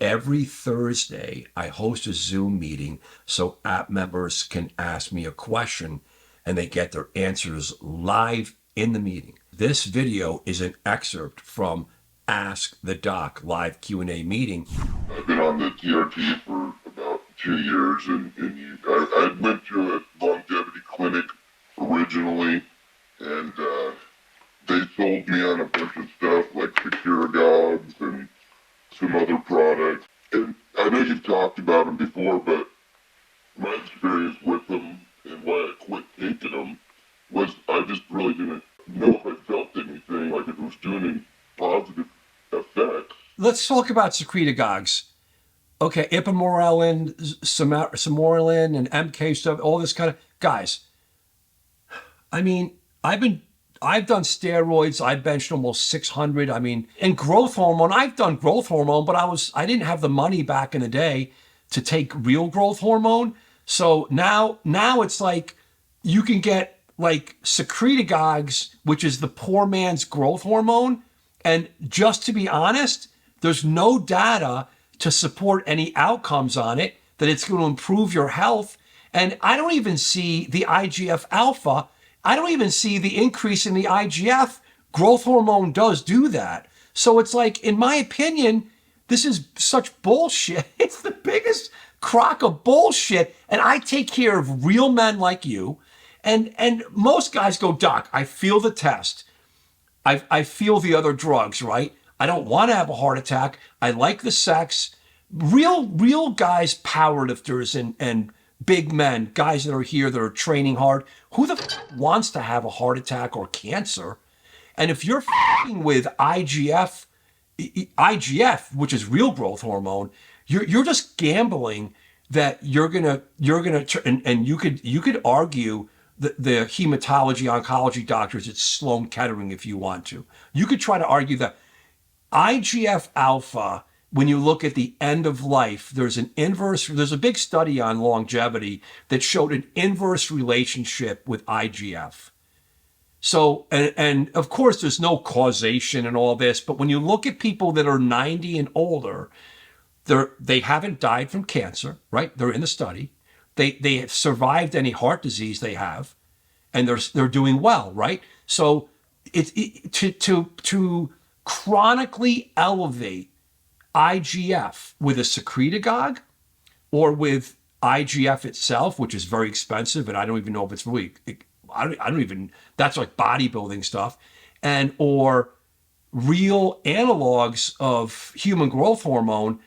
Every Thursday, I host a Zoom meeting so app members can ask me a question and they get their answers live in the meeting. This video is an excerpt from Ask the Doc live Q&A meeting. I've been on the TRT for about 2 years, and I went to a longevity clinic originally, and they sold me on a bunch of stuff like secretagogues and some other products. And I know you've talked about them before, but my experience with them and why I quit taking them was I just really didn't know if I felt anything, like if it was doing any positive effects. Let's talk about secretagogues. Okay, Ipamorelin, Sermorelin, and MK stuff, all this kind of guys. I mean, I've done steroids. I benched almost 600. I mean, and growth hormone. I've done growth hormone, but I didn't have the money back in the day to take real growth hormone. So now it's like you can get like secretagogues, which is the poor man's growth hormone. And just to be honest, there's no data to support any outcomes on it, that it's going to improve your health. And I don't even see the IGF alpha. I don't even see the increase in the IGF. Growth hormone does do that. So it's like, in my opinion, this is such bullshit. It's the biggest crock of bullshit. And I take care of real men like you. And most guys go, Doc, I feel the test. I feel the other drugs, right? I don't want to have a heart attack. I like the sex. Real guys, powerlifters and big men, guys that are here that are training hard. Who the wants to have a heart attack or cancer? And if you're with IGF, which is real growth hormone, you're just gambling that you're gonna and you could argue the hematology oncology doctors at Sloan Kettering if you want to. You could try to argue that IGF alpha, when you look at the end of life, there's a big study on longevity that showed an inverse relationship with IGF. So, and of course, there's no causation in all this, but when you look at people that are 90 and older, they haven't died from cancer, right? They're in the study. They have survived any heart disease they have, and they're doing well, right? So to chronically elevate IGF with a secretagogue or with IGF itself, which is very expensive, and I don't even know if it's really, that's like bodybuilding stuff, and or real analogs of human growth hormone,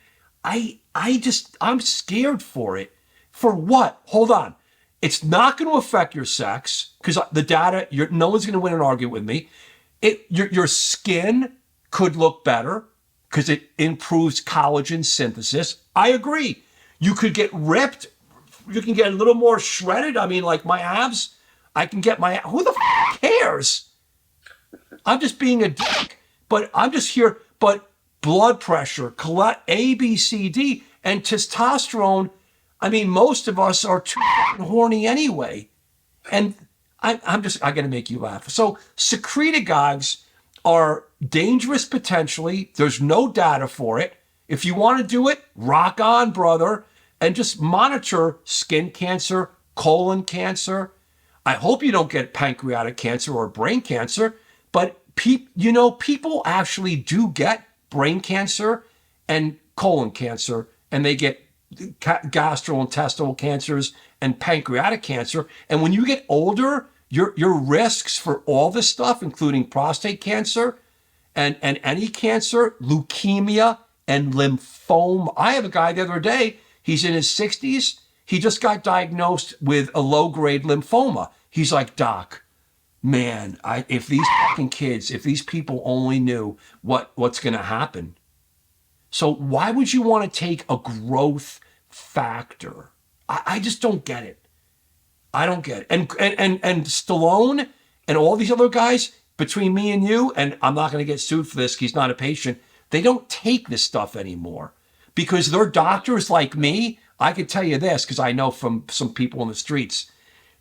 I'm scared for it. For what? Hold on. It's not going to affect your sex because the data, no one's going to win an argument with me. Your skin could look better because it improves collagen synthesis. I agree. You could get ripped. You can get a little more shredded. I mean, like my abs, I can get who the cares? I'm just being a dick, but I'm just here. But blood pressure, A, B, C, D, and testosterone. I mean, most of us are too horny anyway. And I got to make you laugh. So secretagogues are dangerous potentially. There's no data for it. If you want to do it, rock on, brother, and just monitor skin cancer, colon cancer. I hope you don't get pancreatic cancer or brain cancer, but people actually do get brain cancer and colon cancer, and they get gastrointestinal cancers and pancreatic cancer. And when you get older, your risks for all this stuff, including prostate cancer and any cancer, leukemia and lymphoma. I have a guy the other day, he's in his 60s. He just got diagnosed with a low-grade lymphoma. He's like, Doc, man, if these fucking kids, if these people only knew what's going to happen. So why would you want to take a growth factor? I just don't get it. I don't get it. And Stallone and all these other guys, between me and you, and I'm not going to get sued for this, he's not a patient, they don't take this stuff anymore because they're doctors like me. I could tell you this because I know from some people in the streets.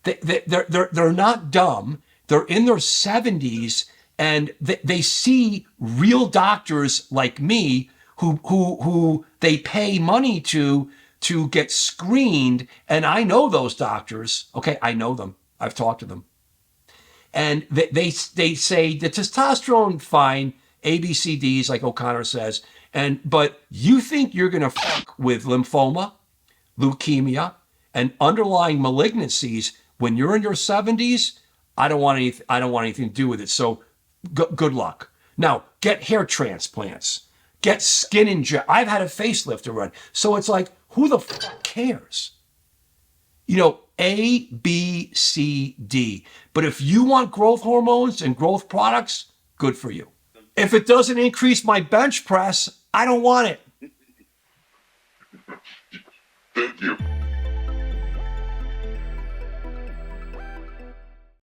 They're not dumb. They're in their 70s and they see real doctors like me who they pay money to get screened. And I know those doctors. Okay, I know them. I've talked to them. And they say the testosterone fine, ABCDs, like O'Connor says, but you think you're gonna fuck with lymphoma, leukemia, and underlying malignancies when you're in your 70s? I don't want anything to do with it. So good luck. Now get hair transplants, get skin inject. I've had a facelift already, so it's like, who the fuck cares? You know, A, B, C, D. But if you want growth hormones and growth products, good for you. If it doesn't increase my bench press, I don't want it. Thank you.